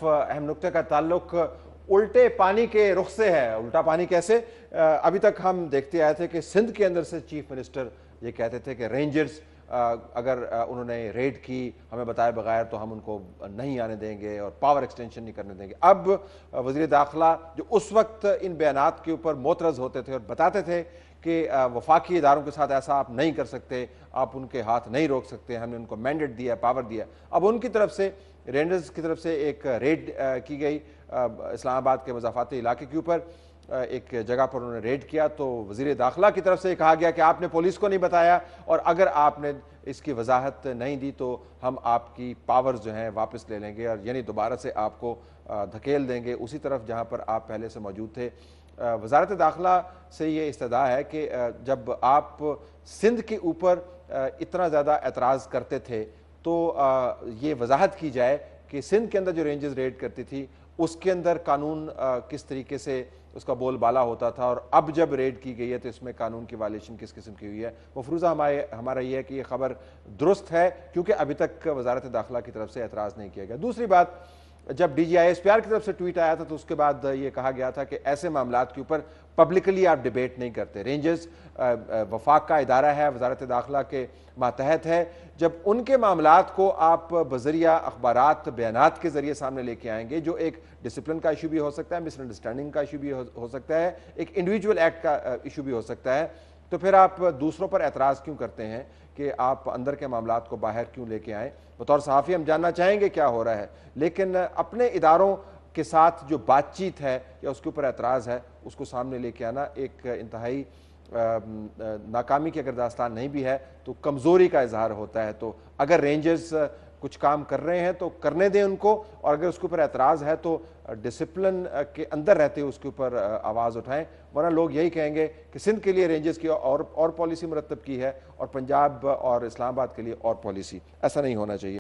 अहम नुक्ते का ताल्लुक उल्टे पानी के रुख से है। उल्टा पानी कैसे? अभी तक हम देखते आए थे कि सिंध के अंदर से चीफ मिनिस्टर ये कहते थे कि रेंजर्स अगर उन्होंने रेड की हमें बताए बगैर तो हम उनको नहीं आने देंगे और पावर एक्सटेंशन नहीं करने देंगे। अब वज़ीर दाखिला जो उस वक्त इन बयानात के ऊपर मोतरज़ होते थे और बताते थे कि वफाकी इदारों के साथ ऐसा आप नहीं कर सकते, आप उनके हाथ नहीं रोक सकते, हमने उनको मैंडेट दिया, पावर दिया। अब उनकी तरफ से रेंजर्स की तरफ से एक रेड की गई इस्लामाबाद के मज़ाफ़ाती इलाके के ऊपर। एक जगह पर उन्होंने रेड किया तो वज़ीर दाखिला की तरफ से कहा गया कि आपने पुलिस को नहीं बताया और अगर आपने इसकी वजाहत नहीं दी तो हम आपकी पावर्स जो हैं वापस ले लेंगे और यानी दोबारा से आपको धकेल देंगे उसी तरफ जहाँ पर आप पहले से मौजूद थे। वजारत दाखिला से ये इस्तदा है कि जब आप सिंध के ऊपर इतना ज़्यादा एतराज़ करते थे तो ये वजाहत की जाए कि सिंध के अंदर जो रेंजर्स रेड करती थी उसके अंदर कानून किस तरीके से उसका बोलबाला होता था और अब जब रेड की गई है तो इसमें कानून की वायलेशन किस किस्म की हुई है। मफरूज़ा हमारा ये है कि ये खबर दुरुस्त है क्योंकि अभी तक वजारत दाखिला की तरफ से एतराज़ नहीं किया गया। दूसरी बात, जब DGISPR की तरफ से ट्वीट आया था तो उसके बाद ये कहा गया था कि ऐसे मामलात के ऊपर पब्लिकली आप डिबेट नहीं करते। रेंजर्स वफाक का इदारा है, वजारत दाखिला के मातहत है, जब उनके मामलात को आप बजरिया अखबारात बयानात के जरिए सामने लेके आएंगे जो एक डिसिप्लिन का इशू भी हो सकता है, मिसअंडरस्टैंडिंग का इशू भी हो सकता है, एक इंडिविजुअल एक्ट का इशू भी हो सकता है, तो फिर आप दूसरों पर एतराज़ क्यों करते हैं कि आप अंदर के मामलात को बाहर क्यों लेके आएँ? बतौर सहाफ़ी हम जानना चाहेंगे क्या हो रहा है, लेकिन अपने इदारों के साथ जो बातचीत है या उसके ऊपर एतराज़ है उसको सामने लेके आना एक इंतहाई नाकामी की अगर दास्तान नहीं भी है तो कमज़ोरी का इजहार होता है। तो अगर रेंजर्स कुछ काम कर रहे हैं तो करने दें उनको, और अगर उसके ऊपर एतराज़ है तो डिसिप्लिन के अंदर रहते हुए उसके ऊपर आवाज़ उठाएं, वरना लोग यही कहेंगे कि सिंध के लिए रेंजर्स की और पॉलिसी मुरतब की है और पंजाब और इस्लामाबाद के लिए और पॉलिसी। ऐसा नहीं होना चाहिए।